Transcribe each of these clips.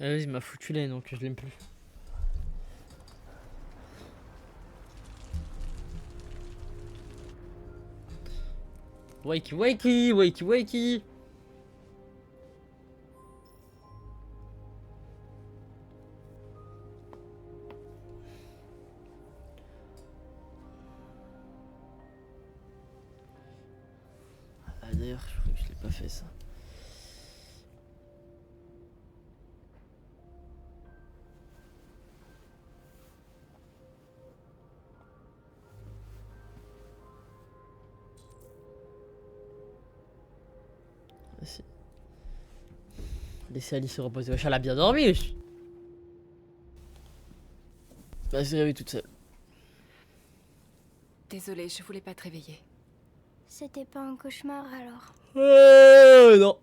Ah oui, il m'a foutu là, donc je l'aime plus. Wakey, wakey, wakey, wakey. Ah, d'ailleurs, je crois que je l'ai pas fait ça. Ah, si. Laissez Alice se reposer. Wesh, elle a bien dormi, wesh. Elle s'est réveillée toute seule. Désolée, je voulais pas te réveiller. C'était pas un cauchemar alors. Non.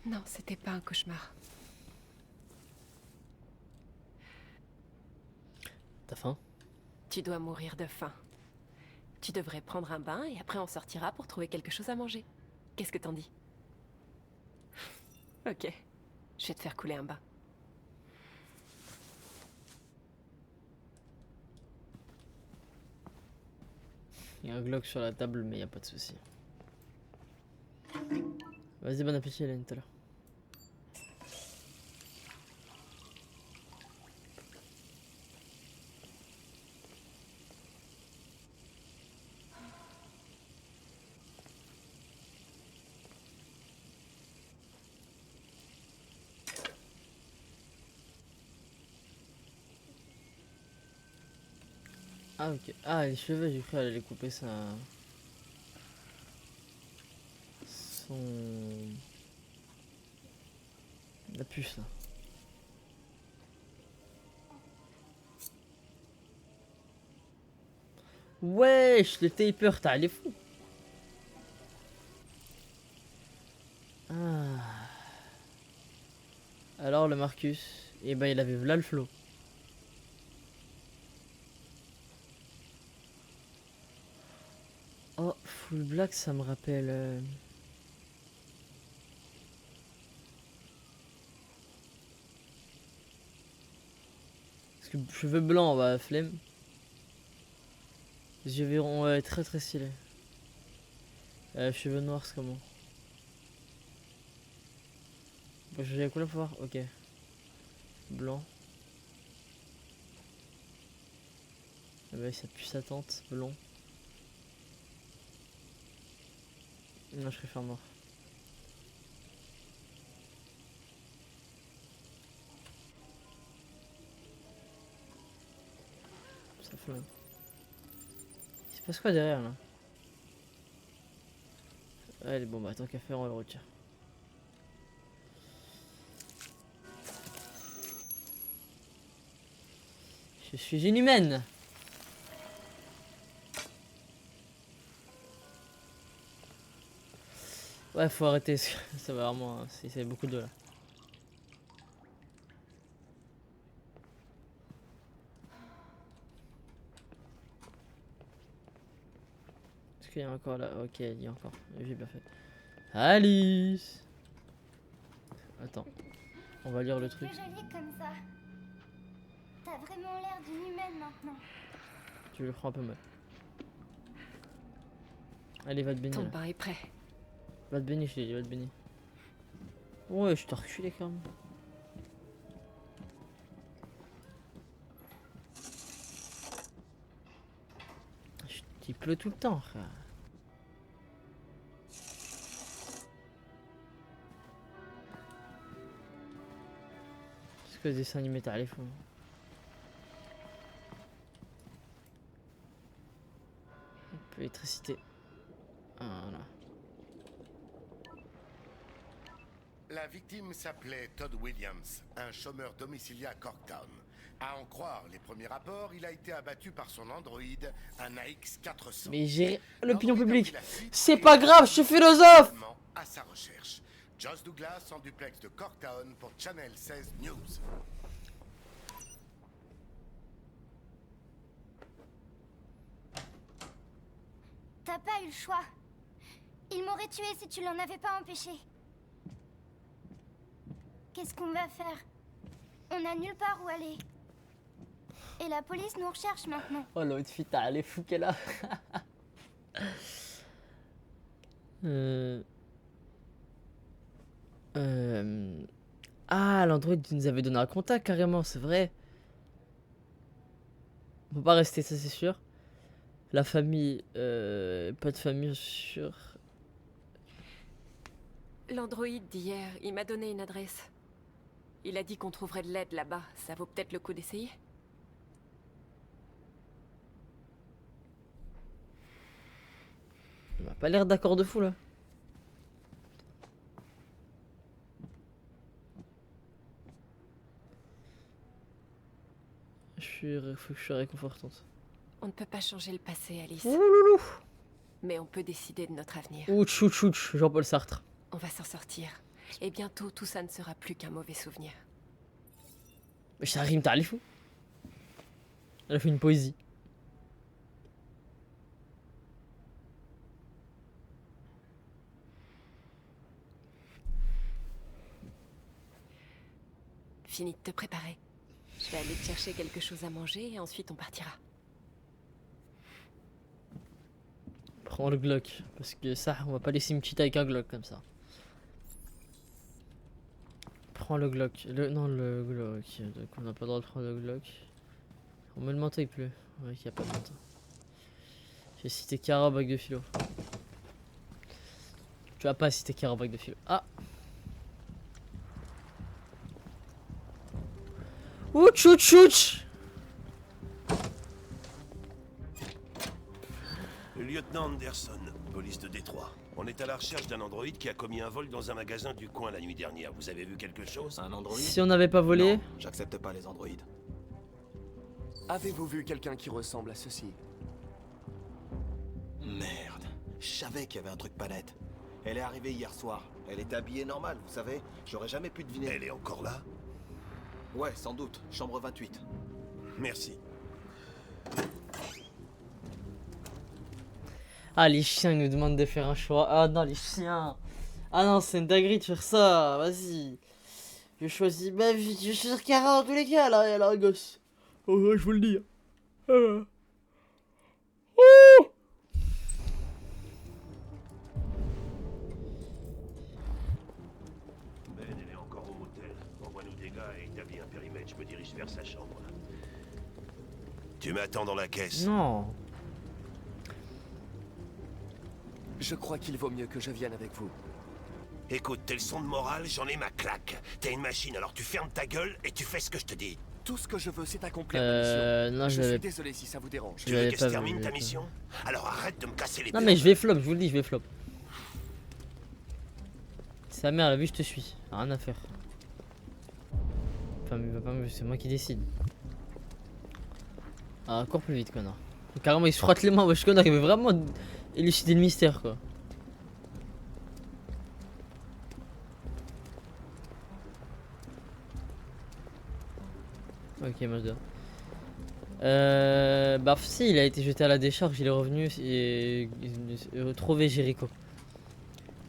Non, c'était pas un cauchemar. T'as faim? Tu dois mourir de faim. Tu devrais prendre un bain et après on sortira pour trouver quelque chose à manger. Qu'est-ce que t'en dis? Ok, je vais te faire couler un bain. Il y a un Glock sur la table, mais y a pas de souci. Vas-y, bon appétit, Hélène, tout à l'heure. Ah, ok. Ah, les cheveux, j'ai cru qu'elle allait couper ça. Son. La puce, là. Wesh, le taper, t'as les fou. Ah. Alors, le Marcus, et ben il avait là le flow. Oh, full black, ça me rappelle. Parce que cheveux blancs, bah flemme. Les yeux verront, ouais, très très stylé. Cheveux noirs, c'est comment? Bon, j'ai la couleur pour voir. Ok. Blanc. Ah bah, ça pue sa tente. Blond. Non, je préfère noir. Ça fait mal. Il se passe quoi derrière là? Allez, bon bah tant qu'à faire, on le retire. Je suis une humaine. Ouais, faut arrêter, ça va vraiment, c'est beaucoup d'eau là. Est-ce qu'il y a encore là? Ok, il y a encore. J'ai bien fait. Alice! Attends, on va lire le T'es truc. plus jolie comme ça. T'as vraiment l'air d'une humaine maintenant. Tu le prends un peu mal. Allez, va te baigner Ton là. bain est prêt. Va te baigner, je t'ai dit, va te baigner. Ouais, je t'ai reculé quand même. Il pleut tout le temps, frère. Parce que les dessins animés, t'as les fous. Un peu électricité. Voilà. La victime s'appelait Todd Williams, un chômeur domicilié à Corktown. À en croire les premiers rapports, il a été abattu par son androïde, un AX400. Mais j'ai l'opinion L'androïde a publique. pris la fuite C'est et pas a grave, je suis philosophe. directement à sa recherche. Joss Douglas en duplex de Corktown pour Channel 16 News. T'as pas eu le choix. Il m'aurait tué si tu l'en avais pas empêché. Qu'est-ce qu'on va faire? On n'a nulle part où aller. Et la police nous recherche maintenant. Oh l'outfit, t'as les fous qu'elle a. Ah, l'Android nous avait donné un contact carrément, c'est vrai. On peut pas rester, ça c'est sûr. La famille, pas de famille sûr. L'androïde d'hier, il m'a donné une adresse. Il a dit qu'on trouverait de l'aide là-bas. Ça vaut peut-être le coup d'essayer. Il m'a pas l'air d'accord de fou là. Faut que je sois réconfortante. On ne peut pas changer le passé, Alice. Ouh loulou. Mais on peut décider de notre avenir. Ouch, ouch, ouch, Jean-Paul Sartre. On va s'en sortir. Et bientôt, tout ça ne sera plus qu'un mauvais souvenir. Mais ça rime, t'as les fous. Elle a fait une poésie. Fini de te préparer. Je vais aller te chercher quelque chose à manger et ensuite on partira. Prends le Glock. Parce que ça, on va pas laisser une petite avec un Glock comme ça. Prends le Glock. Non, le Glock. Donc on n'a pas le droit de prendre le Glock. On met le manteau il pleut. Ouais, qu'il n'y a pas de manteau. J'ai cité Kara bac de philo. Tu vas pas citer Kara bac de philo. Ah! Ouch, ouch, ouch! Lieutenant Anderson, police de Détroit. On est à la recherche d'un androïde qui a commis un vol dans un magasin du coin la nuit dernière. Vous avez vu quelque chose? Un androïde? Si on n'avait pas volé. Non, j'accepte pas les androïdes. Avez-vous vu quelqu'un qui ressemble à ceci? Merde. Je savais qu'il y avait un truc pas net. Elle est arrivée hier soir. Elle est habillée normale, vous savez. J'aurais jamais pu deviner. Elle est encore là? Ouais, sans doute. Chambre 28. Merci. Ah, les chiens ils nous demandent de faire un choix. Ah non, les chiens. Ah non, c'est une dinguerie de faire ça. Vas-y. Je choisis ma vie. Je suis sur Kara en tous les cas, là, la gosse. Oh, ouais, je vous le dis. Oh. Ben, elle est encore au motel. Envoie-nous des gars et établis un périmètre. Je me dirige vers sa chambre. Tu m'attends dans la caisse. Non. Je crois qu'il vaut mieux que je vienne avec vous. Écoute, tes leçons de morale, j'en ai ma claque. T'es une machine, alors tu fermes ta gueule et tu fais ce que je te dis. Tout ce que je veux, c'est accomplir ma mission. Non, Je je suis l'avais. désolé si ça vous dérange. Je Tu veux l'avais qu'elle pas se vu, termine je ta l'avais pas mission? Alors arrête de me casser les Non, pieds. mais je vais flop, je vous le dis, je vais flop. Sa mère, la vie, je te suis. Rien à faire. Enfin, mais c'est moi qui décide. Ah, encore plus vite, connard. Carrément, il se frotte les mains, wesh, connard, il veut vraiment élucider le mystère, quoi. Ok, Mazda. Bah si, il a été jeté à la décharge, il est revenu et retrouvé Jericho.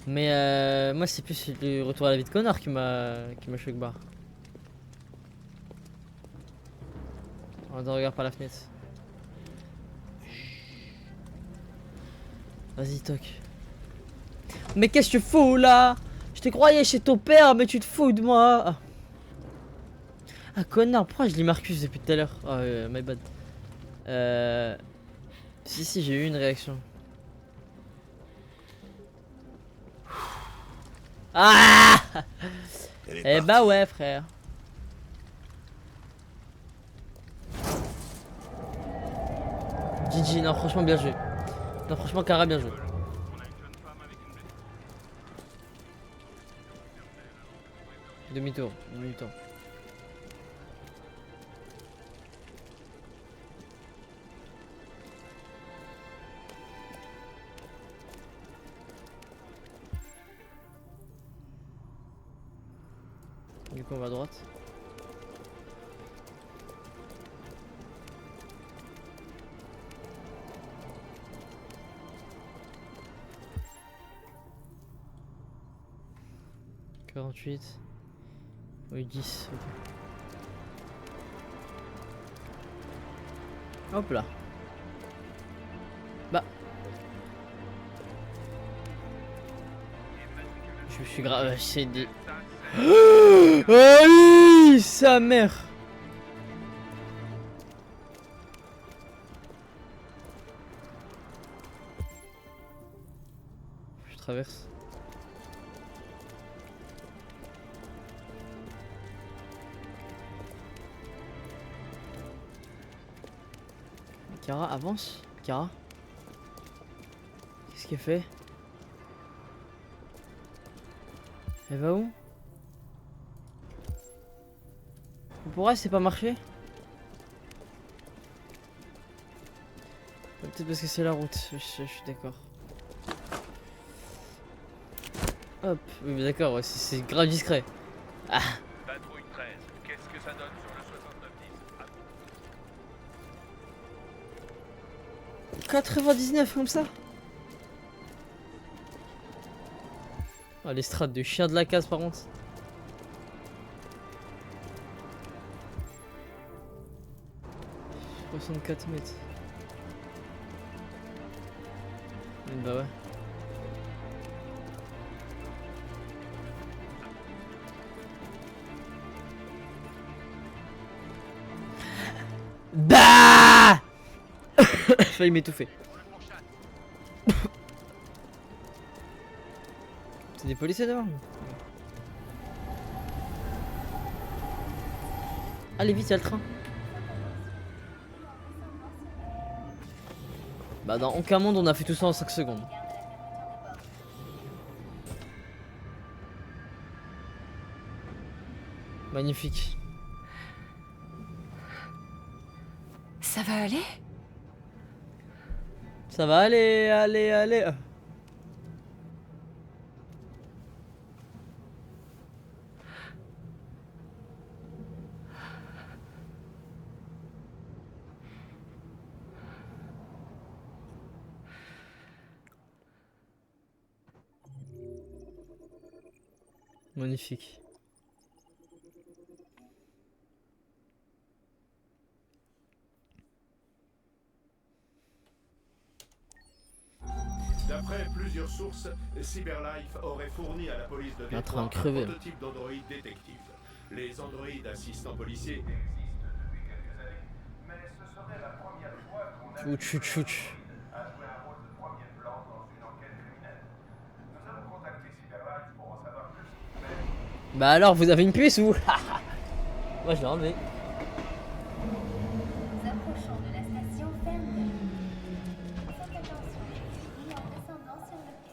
Mais moi c'est plus le retour à la vie de connard qui m'a choqué barre. On regarde par la fenêtre. Vas-y toc. Mais qu'est-ce que tu fous là? Je te croyais chez ton père, mais tu te fous de moi. Ah connard, pourquoi je lis Marcus depuis tout à l'heure? Oh my bad. Si j'ai eu une réaction. Ah! Elle est Eh partie. bah ouais frère. GG, non franchement bien joué. Non franchement Kara bien joué. Demi-tour, demi-tour. Du coup on va à droite. « 48. Oui, 10. Ok. Hop là. Bah. Je suis grave. C'est des. Oh oui, sa mère. Je traverse. Kara, avance. Kara. Qu'est-ce qu'elle fait? Elle va où? Pour elle, c'est pas marché? Peut-être parce que c'est la route. Je suis d'accord. Hop. Oui, mais d'accord, ouais, c'est grave discret. Ah. Patrouille 13, qu'est-ce que ça donne sur le 6910? 99 comme ça. Oh, les strates de chien de la case par contre. « 64 mètres. » Bah ouais. Bah failli m'étouffer. C'est des policiers devant. Allez vite, y'a le train. Bah dans aucun monde on a fait tout ça en 5 secondes. Magnifique. Ça va aller? Ça va aller, allez, allez. Magnifique. D'après plusieurs sources, Cyberlife aurait fourni à la police de Un train Détroit un crevé. prototype d'androïde détective. Les androïdes assistants policiers Chouch, chouch, chouch. Bah alors, vous avez une puce ou? Moi je l'ai enlevé. Nous approchons de la station Fender. Faites attention les véhicules en descendant sur le quai.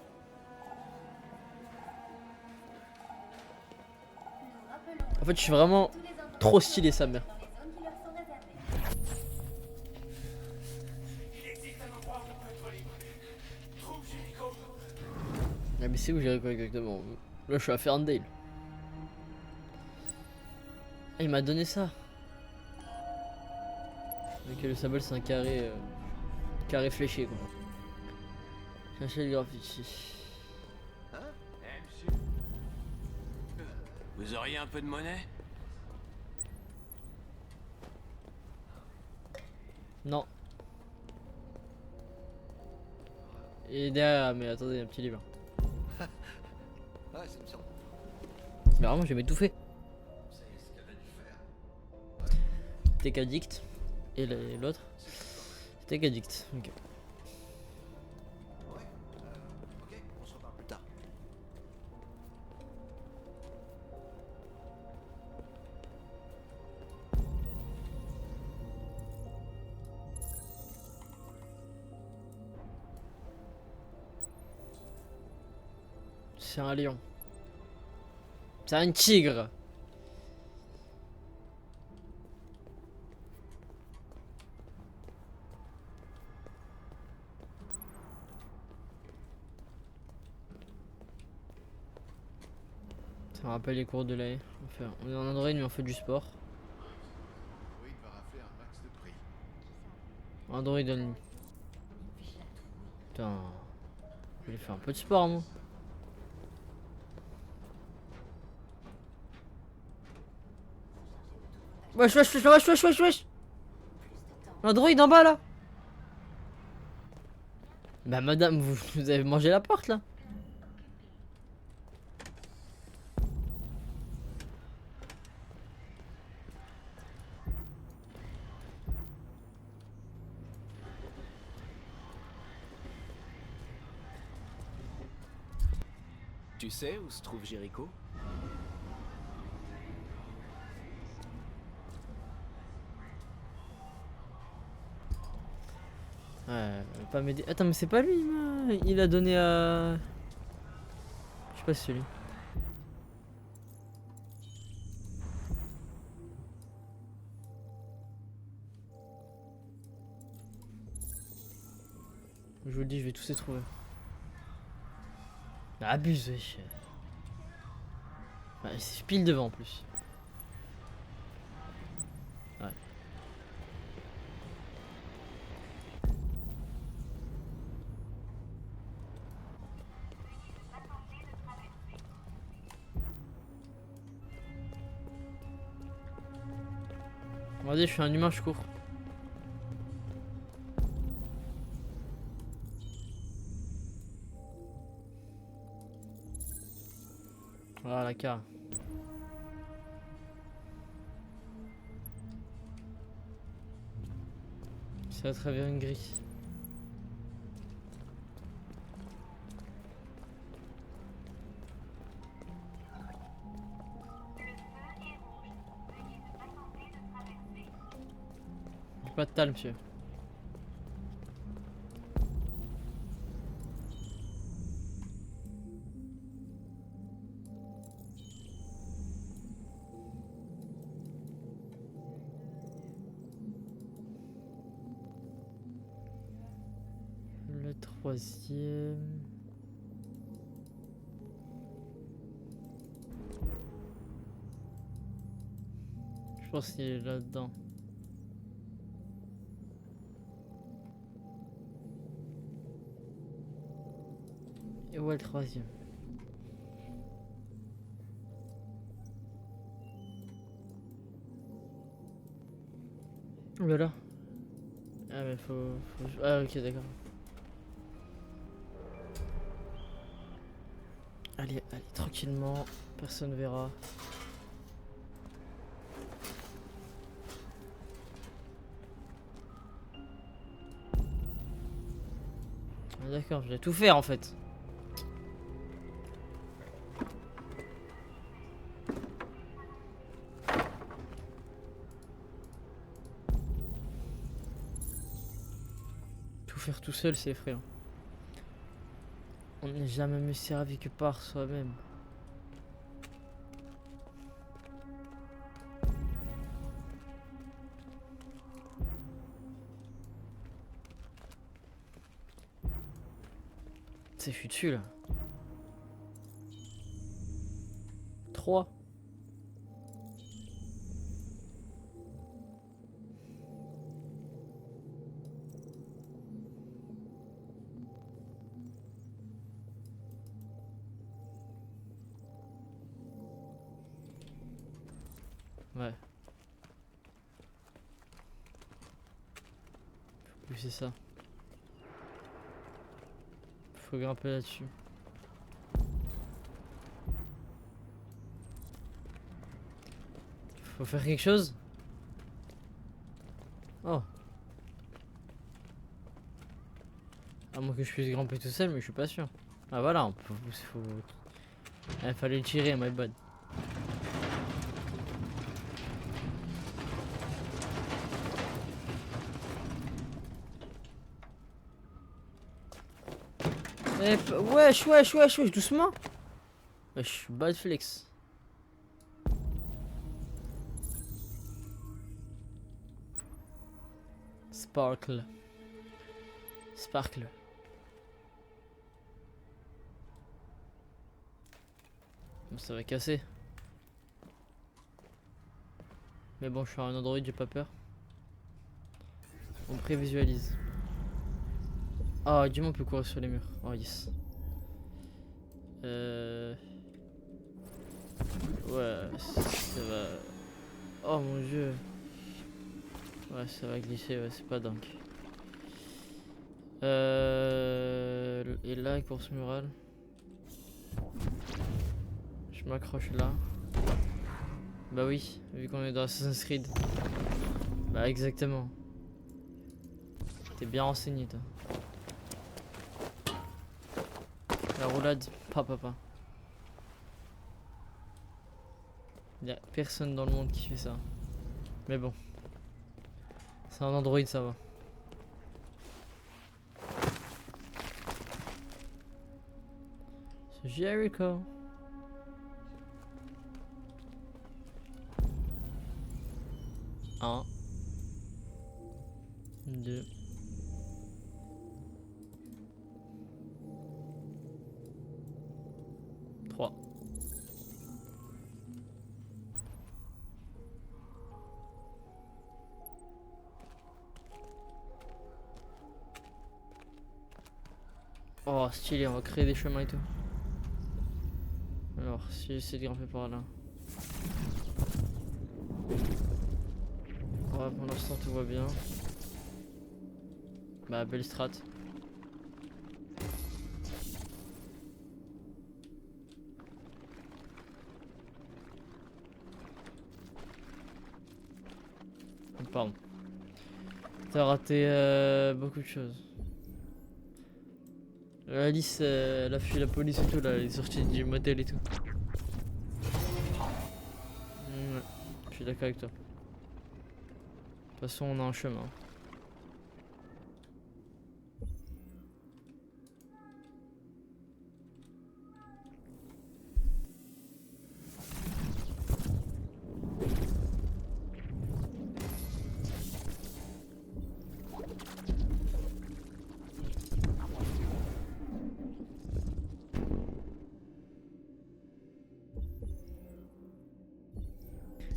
Nous rappelons En fait, je suis vraiment tous les endroits trop stylé, sa mère. dans les zones qui leur sont réservées. Ah, mais c'est où j'irai quoi exactement? Là, je suis à Ferndale. Ah, il m'a donné ça. Ok, le symbole c'est un carré, carré fléché quoi. Cherchez le graffiti. Vous auriez un peu de monnaie? Non. Et derrière, mais attendez, un petit livre. Ouais, c'est me semble. Mais vraiment, je vais m'étouffer. Tech Addict. Et l'autre Tech Addict. Ok. Ouais. Ok, on se reparle plus tard. C'est un lion. C'est un tigre. Ça me rappelle les cours de l'année. On est en Android mais on fait du sport. Oui, il va rafler un max de prix. Android en ligne. Putain. Je vais faire un peu de sport moi. Wesh, wesh, wesh, wesh, wesh, wesh, wesh. L'android en bas là. Bah madame, vous avez mangé la porte là. Tu sais où se trouve Jericho? Ouais, pas m'aider. Attends, mais c'est pas lui, il a donné à. Je sais pas si c'est lui. Je vous le dis, je vais tous les trouver. Abuse, wesh. Ouais, c'est pile devant en plus. Ouais. Regardez, je suis un humain, je cours. Voilà la carte. C'est à travers une grille. Pas de tal, monsieur. Le troisième. Je pense qu'il est là-dedans. Et où est le troisième? Oh là là. Ah mais faut... Ah ok d'accord. Allez, allez, tranquillement, personne verra. Ah, d'accord, je vais tout faire en fait. Tout faire tout seul, c'est effrayant. On n'est jamais mieux servi que par soi-même. C'est foutu là. 3. Ouais. Faut pousser ça. Faut grimper là-dessus. Faut faire quelque chose. Oh. À moins que je puisse grimper tout seul, mais je suis pas sûr. Ah voilà, faut... Il fallait le tirer, my bad. Wesh, wesh, wesh, wesh, doucement. Wesh, bad flex. Sparkle. Sparkle. Bon, ça va casser. Mais bon, je suis un Android, j'ai pas peur. On prévisualise. Ah, du moins on peut courir sur les murs. Oh yes. Ouais, ça va. Oh mon dieu. Ouais, ça va glisser, ouais, c'est pas dingue. Et là, course murale. Je m'accroche là. Bah oui, vu qu'on est dans Assassin's Creed. Bah exactement. T'es bien renseigné toi. La roulade, pas. Y'a personne dans le monde qui fait ça. Mais bon. C'est un Android, ça va. C'est Jericho. Un. 2. 3. Oh stylé, on va créer des chemins et tout. Alors si j'essaie de grimper par là. Ouais, pour l'instant tout va bien. Bah belle strat. Pardon. T'as raté beaucoup de choses. Alice, elle a fui la police et tout là, elle est sortie du motel et tout. Ouais, je suis d'accord avec toi. De toute façon, on a un chemin.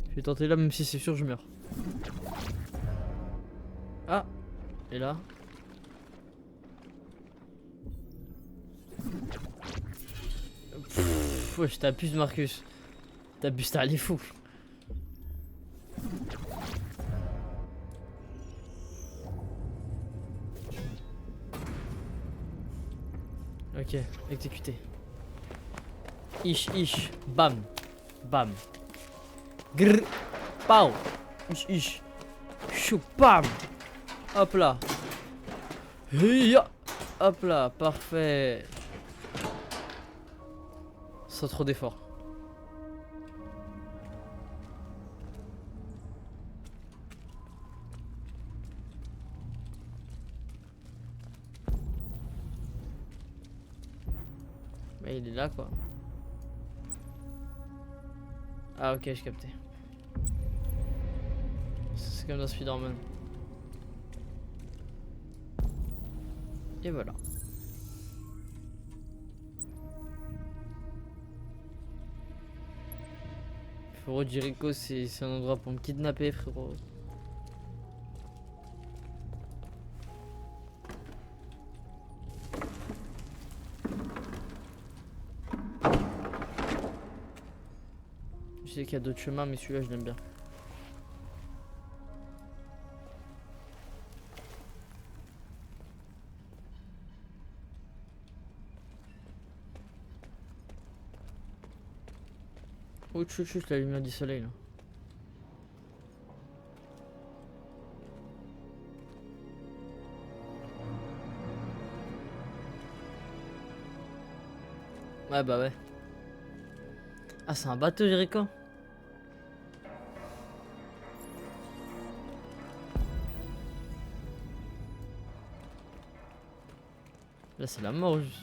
Je vais tenter là, même si c'est sûr je meurs. Ah. Et là. Pfff, ouais, je t'abuse Marcus. T'abuses, t'as les fous. Ok, exécuté. Ish, bam, bam. Grrr, pow, ish, chou, bam. Hop là. Hiya. Hop là, parfait. Sans trop d'efforts. Bah, il est là quoi. Ah ok, j'ai capté. C'est comme dans Spider-Man. Et voilà. Frérot, Jericho, c'est un endroit pour me kidnapper, frérot. Je sais qu'il y a d'autres chemins, mais celui-là, je l'aime bien. Oh, chut, la lumière du soleil là. Ouais, bah ouais. Ah, c'est un bateau, Jericho. Là, c'est la mort juste.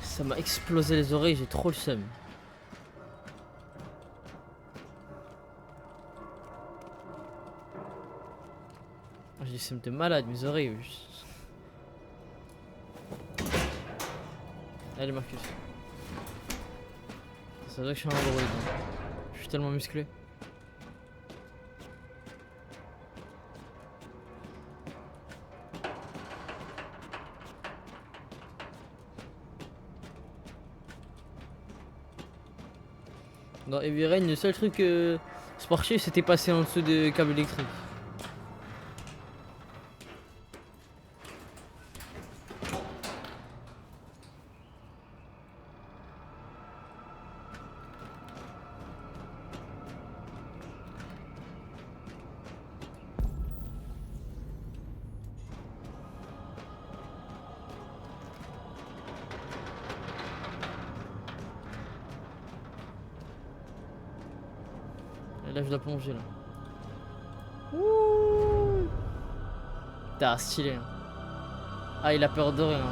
Ça m'a explosé les oreilles, j'ai trop le seum. J'ai le seum de malade, mes oreilles. Allez Marcus. Ça veut dire que je suis un android. Je suis tellement musclé. Dans Heavy Rain, le seul truc sportif c'était passé en dessous des câbles électriques. Et là je dois plonger là. Ouh. T'as stylé. Hein. Ah il a peur de rien.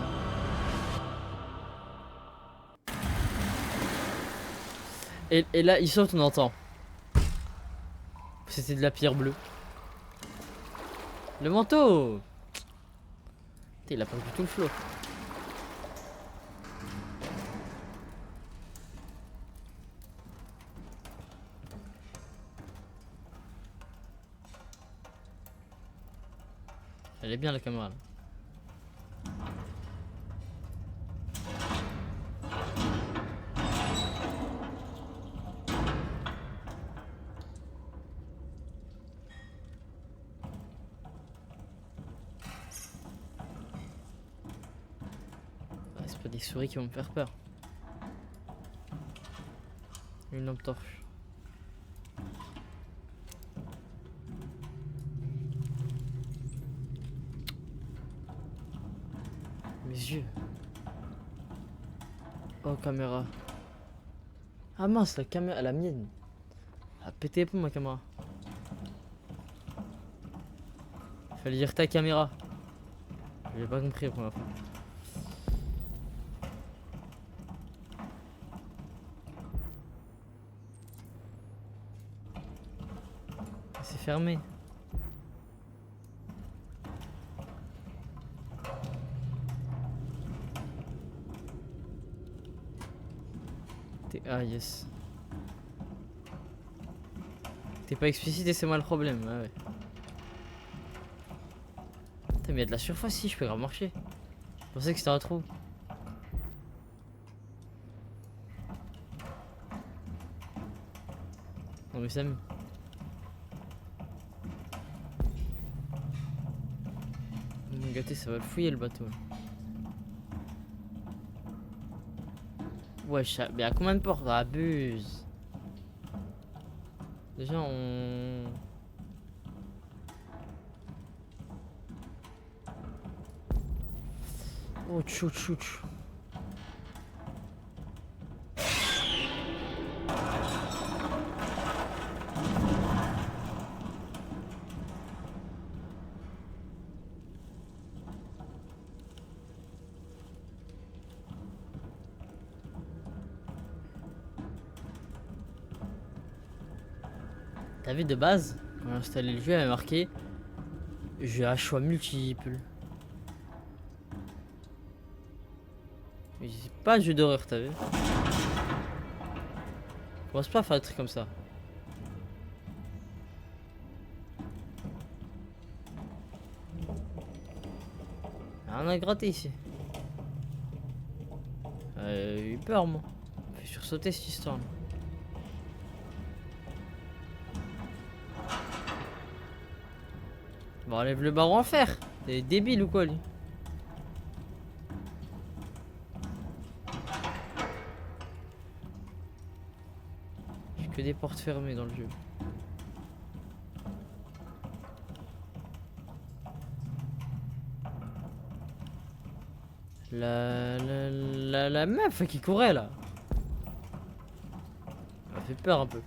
Et là il saute, on entend. C'était de la pierre bleue. Le manteau. Putain, il a pas du tout le flow. Elle est bien la caméra là. C'est pas des souris qui vont me faire peur. Une lampe torche. Mes yeux. Oh caméra. Ah mince la caméra, la mienne. Elle a pété les plombs ma caméra. Fallait dire ta caméra. J'ai pas compris la première fois. C'est fermé. Ah yes. T'es pas explicite et c'est moi le problème. Ah ouais. Putain mais il y a de la surface ici, je peux grave marcher. Je pensais que c'était un trou. Non mais Sam. Mon gâté ça va le fouiller le bateau. Ouais, mais à combien de portes? Abuse. Déjà on... Oh tchou tchou tchou. T'as vu de base, quand j'ai installé le jeu, il avait marqué jeu à choix multiples. Mais c'est pas un jeu d'horreur, t'as vu? Commence pas à faire des trucs comme ça. Rien à gratter ici. J'ai eu peur moi. Je vais sursauter cette histoire. Bon, enlève le baron en fer. T'es débile ou quoi lui? J'ai que des portes fermées dans le jeu. La meuf qui courait là. Elle m'a fait peur un peu.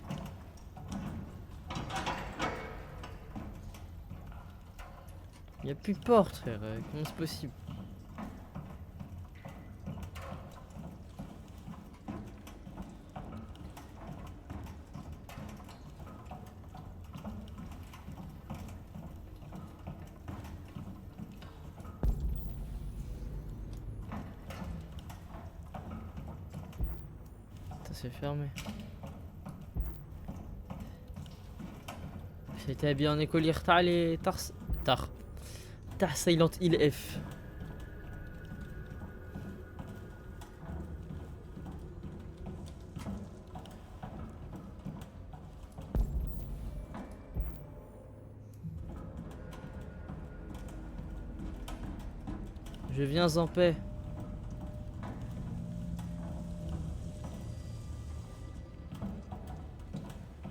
Il n'y a plus de porte, frère. Comment c'est possible? Ça c'est fermé. J'étais habillé en écolière tard. Tah Silent Hill F. Je viens en paix.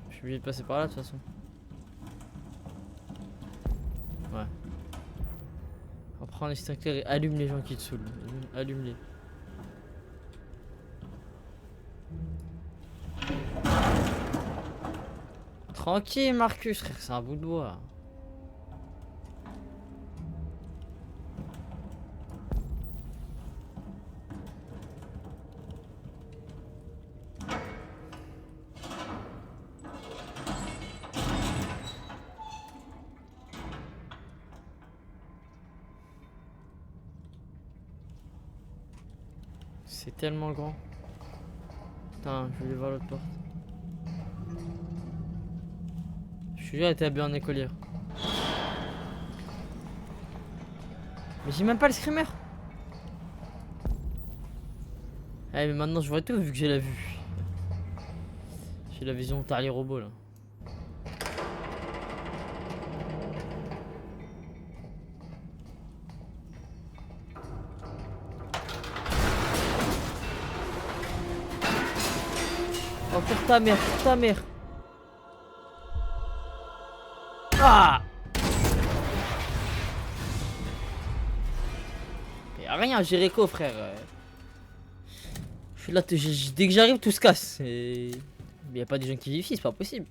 Je suis obligé de passer par là de toute façon. Ouais. On prend un extincteur et allume les gens qui te saoulent. Allume-les. Tranquille Marcus, frère, c'est un bout de bois. C'est tellement grand. Putain, je vais aller voir l'autre porte. Je suis déjà été habillé en écolière. Mais j'ai même pas le screamer. Eh mais maintenant je vois tout vu que j'ai la vue. J'ai la vision Tarly Robot là. Oh pour ta mère, pour ta mère. Ah! Y'a rien, Jericho frère. Je suis là, dès que j'arrive tout se casse. Mais y'a pas des gens qui vivent ici, c'est pas possible.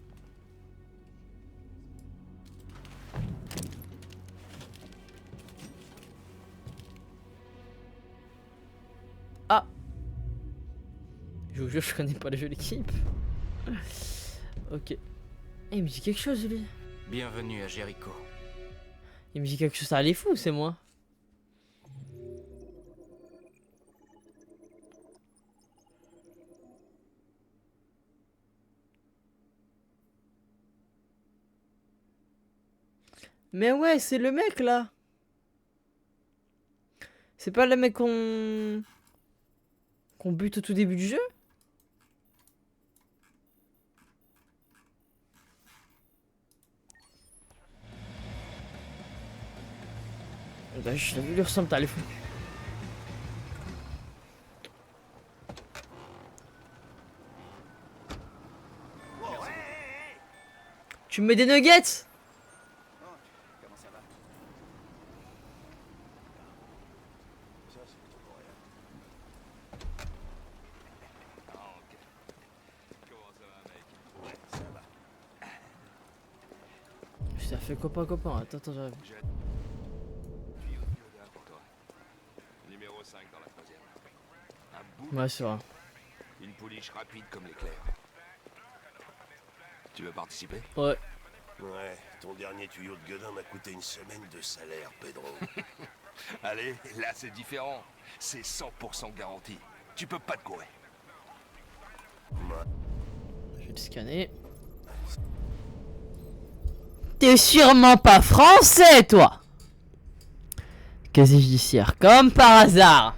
Ah! Je vous jure, je connais pas le jeu d'équipe. Ok. Eh, il me dit quelque chose lui. Bienvenue à Jericho. Il me dit quelque chose, ça allait fou, c'est moi. Mais ouais, c'est le mec là. C'est pas le mec qu'on bute au tout début du jeu? Bah, je l'ai vu, il ressemble, t'as les fous. Tu me mets des nuggets? Comment ça va? Ça fait copain. Attends, j'arrive. Numéro 5 dans la troisième. Un bout, Ouais, c'est vrai. une pouliche rapide comme l'éclair. Tu veux participer? Ouais. Ouais, ton dernier tuyau de gueudin m'a coûté une semaine de salaire, Pedro. Allez, là c'est différent. C'est 100% garanti. Tu peux pas te courir. Je vais le scanner. T'es sûrement pas français, toi! Casier judiciaire, comme par hasard!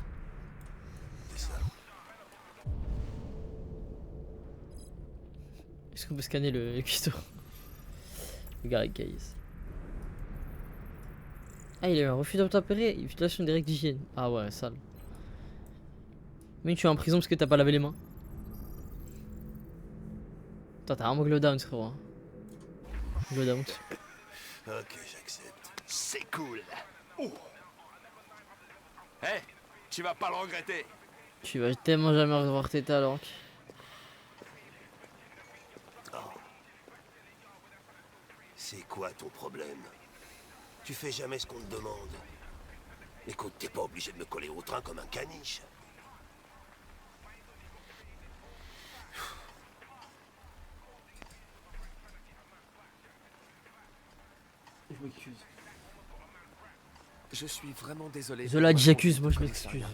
Est-ce qu'on peut scanner le cuistot? Le Gary Case. Ah, il a eu un refus d'obtempérer, violation des règles d'hygiène. Ah ouais, sale. Mais tu es en prison parce que t'as pas lavé les mains. Attends, t'as un glowdown, frérot. Hein. Glowdown. Ok, j'accepte. C'est cool. Oh. Hey, tu vas pas le regretter. Tu vas tellement jamais revoir tes talents. C'est quoi ton problème? Tu fais jamais ce qu'on te demande. Écoute, t'es pas obligé de me coller au train comme un caniche. Je m'excuse. Je suis vraiment désolé. Zola dit j'accuse, moi je m'excuse.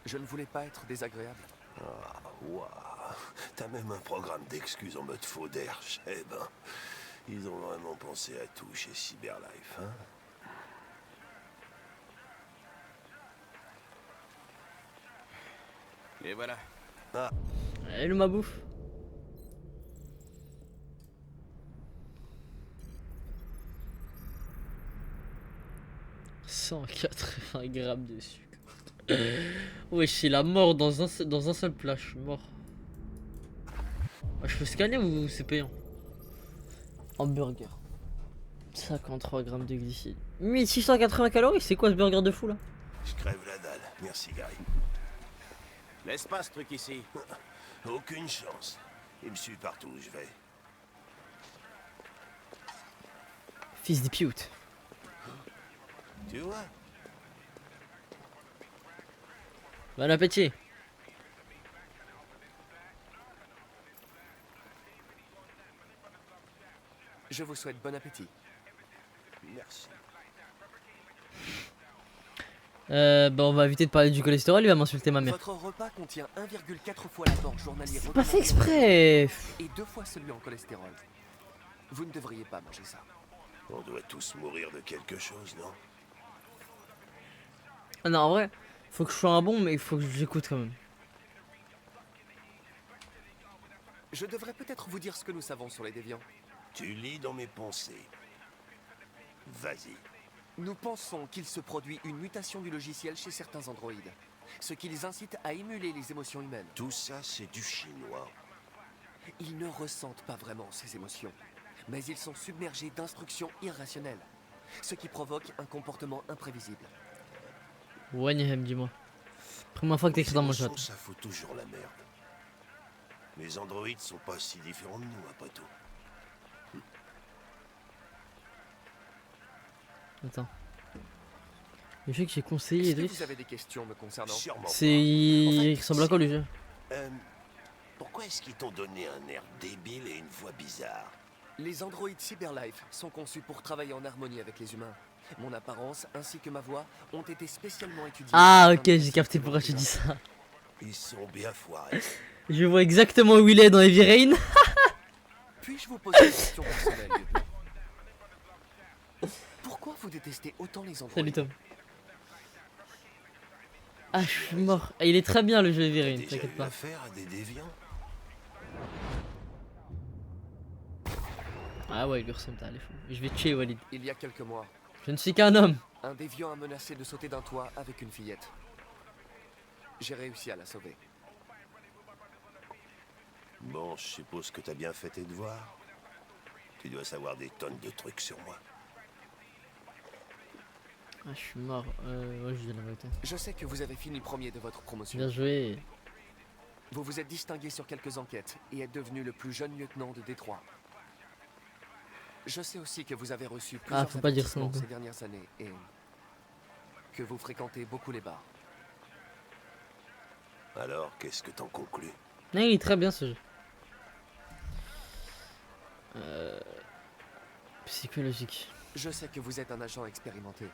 Je ne voulais pas être désagréable. Ah, waouh. T'as même un programme d'excuses en mode faux derche. Eh ben, ils ont vraiment pensé à tout chez Cyberlife, hein? Et voilà. Hello ma bouffe. 180 grammes de sucre. Wesh, il a mort dans un seul plat, je suis mort. Ah, je peux scanner ou c'est payant? Hamburger. 53 grammes de glucides. 1680 calories, c'est quoi ce burger de fou là? Je crève la dalle. Merci, Gary. Laisse pas ce truc ici. Aucune chance. Il me suit partout où je vais. Fils de pute. Tu vois? Bon appétit. Je vous souhaite bon appétit. Merci. Bah on va éviter de parler du cholestérol, il va m'insulter ma mère. Votre repas contient 1,4 fois l'apport journalier C'est pas fait recommandé exprès. et 2 fois celui en cholestérol. Vous ne devriez pas manger ça. On doit tous mourir de quelque chose, non? Ah non, en vrai, faut que je sois un bon, mais il faut que j'écoute quand même. Je devrais peut-être vous dire ce que nous savons sur les déviants. Tu lis dans mes pensées. Vas-y. Nous pensons qu'il se produit une mutation du logiciel chez certains androïdes, ce qui les incite à émuler les émotions humaines. Tout ça, c'est du chinois. Ils ne ressentent pas vraiment ces émotions, mais ils sont submergés d'instructions irrationnelles, ce qui provoque un comportement imprévisible. Ouais, Nihem, dis-moi. Première fois que t'écris dans mon chat. Ça fout toujours la merde. Les androïdes sont pas si différents de nous, après tout. Attends. Le jeu que j'ai conseillé, Est-ce que Idriss, vous avez des questions me concernant? Sûrement c'est... Il ressemble à quoi le jeu? Pourquoi est-ce qu'ils t'ont donné un air débile et une voix bizarre? Les androïdes Cyberlife sont conçus pour travailler en harmonie avec les humains. Mon apparence ainsi que ma voix ont été spécialement étudiées. Ah ok, j'ai capté pourquoi tu dis ça. Ils sont bien foirés. Je vois exactement où il est dans Heavy Rain. Puis-je vous poser une question personnelle, lieutenant? Pourquoi vous détestez autant les androïdes? Salut Tom. Ah, je suis mort. Ah, il est très bien le jeu Heavy T'as Rain, déjà t'inquiète eu pas. affaire à des déviants? Ah ouais, il ressemble, elle est fou. Je vais te tuer Walid. Il y a quelques mois, Je ne suis qu'un homme. un déviant a menacé de sauter d'un toit avec une fillette. J'ai réussi à la sauver. Bon, je suppose que t'as bien fait tes devoirs. Tu dois savoir des tonnes de trucs sur moi. Ah, je suis mort. Ouais, je dis la vérité. Je sais que vous avez fini premier de votre promotion. Bien joué. Vous vous êtes distingué sur quelques enquêtes et êtes devenu le plus jeune lieutenant de Détroit. Je sais aussi que vous avez reçu plusieurs faut pas dire ça non avertissements plus. ces dernières années et que vous fréquentez beaucoup les bars. Alors, qu'est-ce que t'en conclus? Non, il est très bien ce jeu. Psychologique. Je sais que vous êtes un agent expérimenté.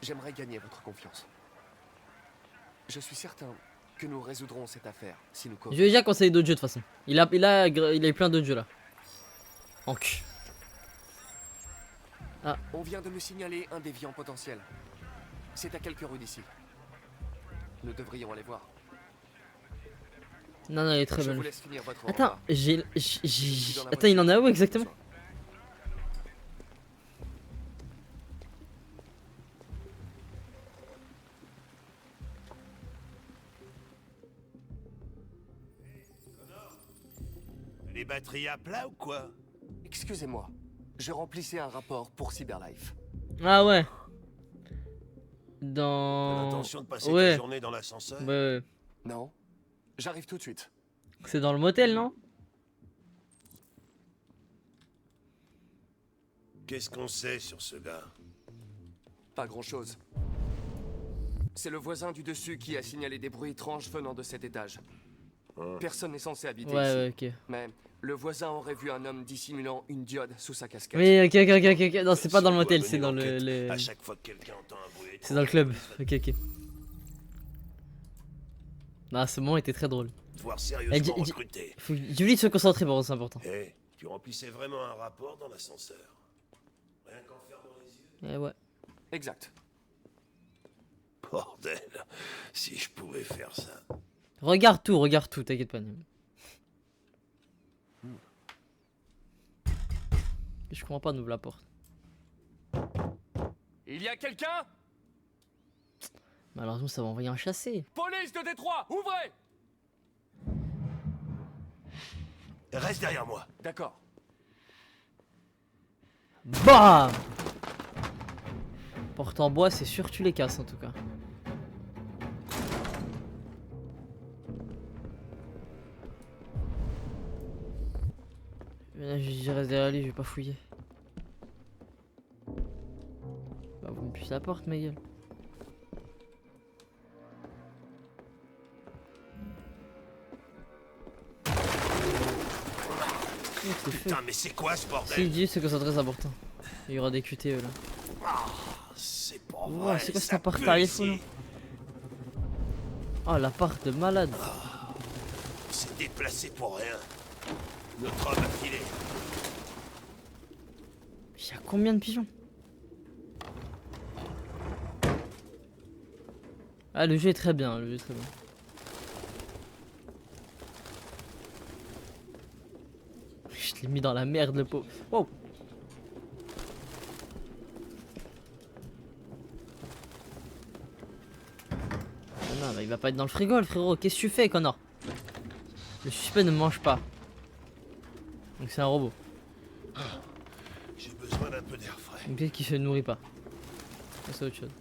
J'aimerais gagner votre confiance. Je suis certain que nous résoudrons cette affaire si nous Je coopérons. lui ai déjà conseillé d'autres jeux de toute façon. Il a eu plein d'autres jeux là. En cul. On vient de me signaler un déviant potentiel. C'est à quelques rues d'ici. Nous devrions aller voir. Non, non, il est très Je bien. vous le jeu. laisse finir votre Attends, repas. Attends, il en a où exactement? Les batteries à plat ou quoi? Excusez-moi, je remplissais un rapport pour Cyberlife. Ah ouais. T'as Dans... l'intention de passer Ouais. ta journée dans l'ascenseur? Ouais, Non? J'arrive tout de suite. c'est dans le motel, non? Qu'est-ce qu'on sait sur ce gars? Pas grand-chose. C'est le voisin du dessus qui a signalé des bruits étranges venant de cet étage. Personne n'est censé habiter Ouais, ici. ouais, ok. Mais le voisin aurait vu un homme dissimulant une diode sous sa casquette. Oui, ok. Non, c'est pas dans le Si on motel, doit c'est mener dans l'enquête, le... À chaque fois que quelqu'un entend un bruit C'est dans le club. Ok. Non, ce moment était très drôle. Voir sérieusement dis- recruter. Faut que Julie se concentre, bon, c'est important. Eh, tu remplissais vraiment un rapport dans l'ascenseur. Rien qu'en fermant les yeux. Ouais. Exact. Bordel, si je pouvais faire ça. Regarde tout, t'inquiète pas. Je comprends pas, on ouvre la porte. Il y a quelqu'un? Malheureusement, ça va envoyer un chassé. Police de Détroit, ouvrez! Reste derrière moi. D'accord. BAM! Porte en bois, c'est sûr tu les casses en tout cas. Je reste derrière lui, je vais pas fouiller. Bah vous me puissez la porte, ma gueule. Putain, mais c'est quoi ce bordel? Si, dis, c'est que c'est très important. Il y aura des QTE là. C'est pas Wow, vrai. c'est quoi cet ça appart pue arrière ici. là? Oh, l'appart de malade. On s'est déplacé pour rien. Notre homme a filé. Il y a combien de pigeons? Ah, le jeu est très bien, le jeu est très bien. Je l'ai mis dans la merde, le pauvre. Wow. Non, bah, il va pas être dans le frigo, le frérot. Qu'est-ce que tu fais, connard? Le suspect ne mange pas. Donc c'est un robot. J'ai besoin d'un peu d'air frais. Donc peut-être qu'il se nourrit pas. Ça, c'est autre chose.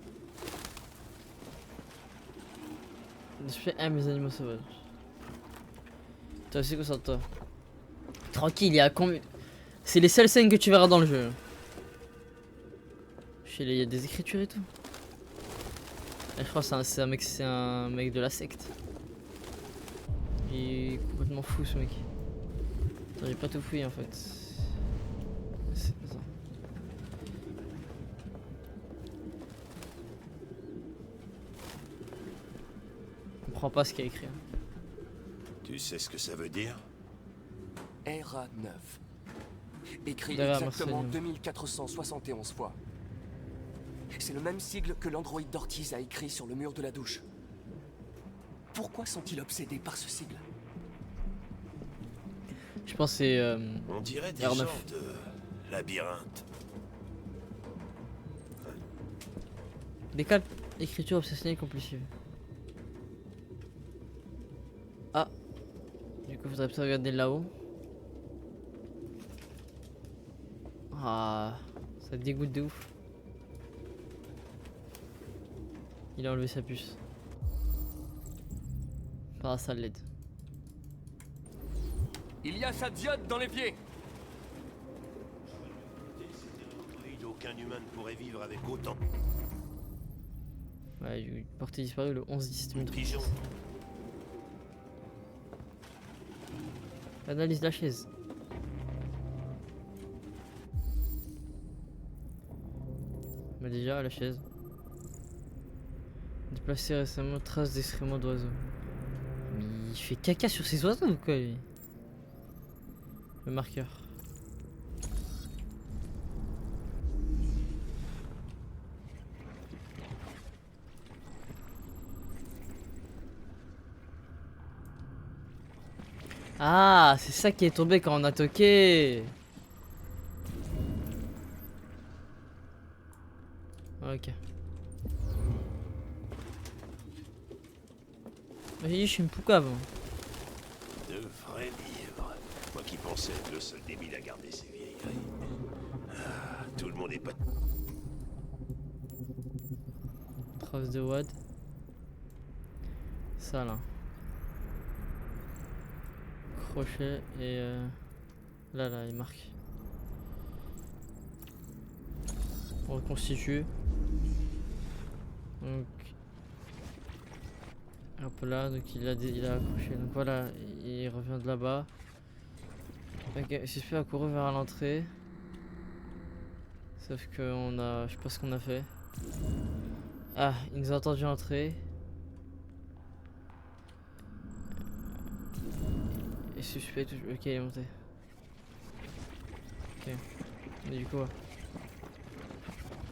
Le suspect aime les animaux sauvages. Toi aussi, concentre-toi. Tranquille, il y a combien... C'est les seules scènes que tu verras dans le jeu. Il y a des écritures et tout. Et je crois que c'est un mec de la secte. Il est complètement fou ce mec. J'ai pas tout fouillé en fait. C'est pas ça. Je comprends pas ce qu'il y a écrit. Tu sais ce que ça veut dire? RA9. Écrit Derrière exactement Marseille. 2471 fois. C'est le même sigle que l'androïde d'Ortiz a écrit sur le mur de la douche. Pourquoi sont-ils obsédés par ce sigle? Je pense que c'est On dirait des R9. genres de labyrinthe. Décale. Écriture obsessionnelle compulsive. Ah. Du coup faudrait peut-être regarder là-haut. Ah. Ça dégoûte de ouf. Il a enlevé sa puce. Par ça l'aide. Il y a sa diode dans l'évier. Aucun humain ne pourrait vivre avec autant Ouais, il est porté disparu le 11-10 de 2003. pigeons. Analyse de la chaise. Mais déjà la chaise. Déplacé récemment, trace d'excréments d'oiseaux. Mais il fait caca sur ses oiseaux ou quoi lui? Le marqueur. Ah, c'est ça qui est tombé quand on a toqué. Ok. J'ai dit, je suis une poucave. De vrais livres. Moi qui pensais être le seul débile à garder ces vieilleries. Ah, tout le monde est pas... Trace de WAD. Ça là. Crochet et là il marque. On reconstitue. Donc hop là, donc il a accroché. Donc voilà, il revient de là-bas. Ok, suspect a couru vers l'entrée. Sauf que on a, je sais pas ce qu'on a fait. Ah, il nous a entendu entrer. Et suspect, ok, il est monté. Ok. Mais du coup, ouais.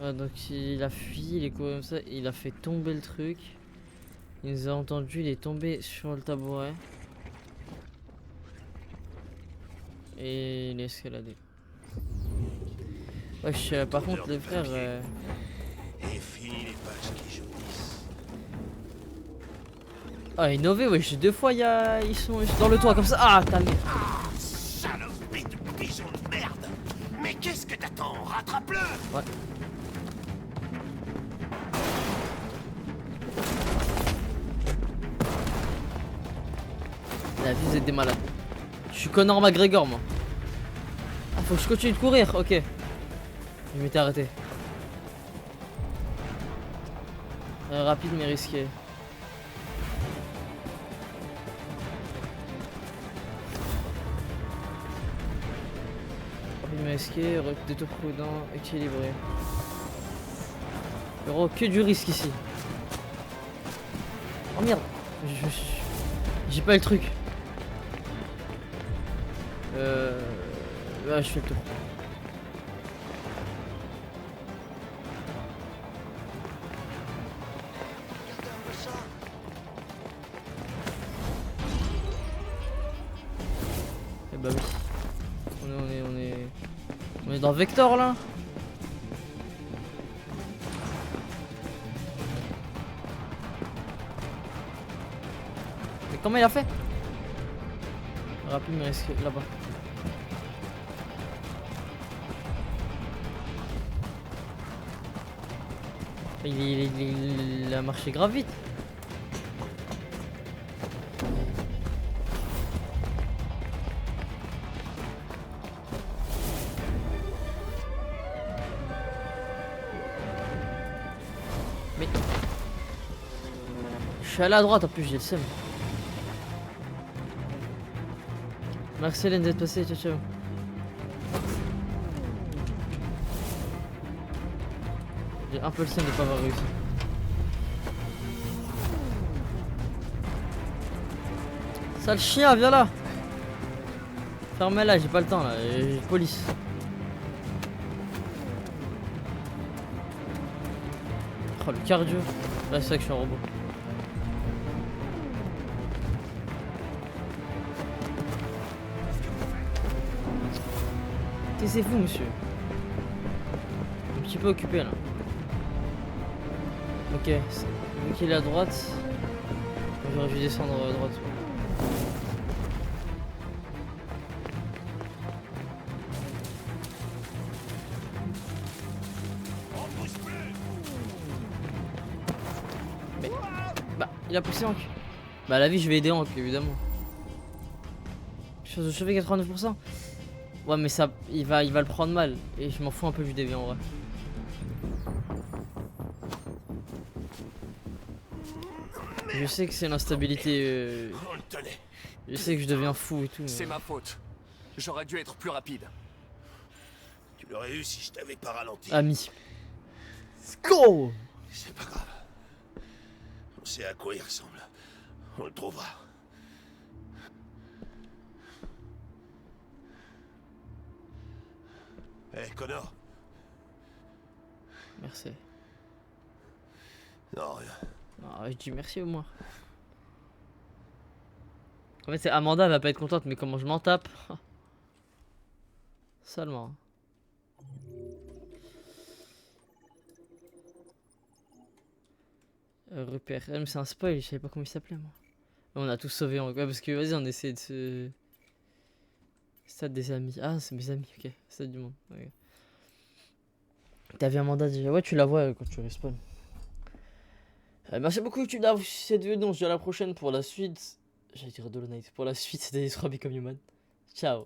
Ah, donc il a fui, il est couru comme ça, il a fait tomber le truc. Il nous a entendu, il est tombé sur le tabouret. Et il est escaladé. Wesh, par contre, les frères. Fini les pages qui jaunissent. Ah, innové, ouais, j'ai 2 fois, ils sont dans le toit comme ça. Ah, t'as le... Saloperie de pigeon de merde! Mais qu'est-ce que t'attends? Rattrape-le! Ouais. La vie, vous êtes des malades. Je suis Conor McGregor, moi. Ah, faut que je continue de courir, ok. Je m'étais arrêté. Rapide mais risqué. Rapide mais risqué, détour prudent, équilibré. Il y aura que du risque ici. Oh merde, j'ai pas le truc. Ouais, je fais le tour. Eh bah oui. On est dans Vector là. Mais comment il a fait? Rapide mais risqué là-bas. Il a marché grave vite. Mais je suis allé à droite en plus, j'ai le seum. Merci Hélène d'être passée, ciao ciao. J'ai un peu le seum de pas avoir réussi. Sale chien, viens là. Fermez-la, j'ai pas le temps là, j'ai police. Oh le cardio. Là c'est vrai que je suis un robot. Taisez-vous monsieur. Un petit peu occupé là. Ok, vu qu'il est à droite, j'aurais dû descendre à droite. Mais, bah, il a poussé Hank. Bah, la vie, je vais aider Hank, évidemment. Chose de sauver 89%. Ouais, mais ça, il va le prendre mal. Et je m'en fous un peu du DV en vrai. Je sais que c'est l'instabilité. Je sais que je deviens fou et tout. Mais... C'est ma faute. J'aurais dû être plus rapide. Tu l'aurais eu si je t'avais pas ralenti. Ami. Go! C'est pas grave. On sait à quoi il ressemble. On le trouvera. Hé, Connor. Merci. Non, rien. Ah, je dis merci au moins. En fait, c'est Amanda, elle va pas être contente, mais comment je m'en tape. Seulement. Repère. Mais c'est un spoil, je savais pas comment il s'appelait moi. On a tous sauvé en... Ouais, parce que vas-y, on essaie de se... Stade des amis. Ah, c'est mes amis, ok. Stade du monde. Okay. T'as vu Amanda déjà? Ouais, tu la vois quand tu respawns. Merci beaucoup YouTube d'avoir vu cette vidéo. On se dit à la prochaine pour la suite. J'allais dire Hollow Knight. Pour la suite, c'était Detroit Become Human. Ciao.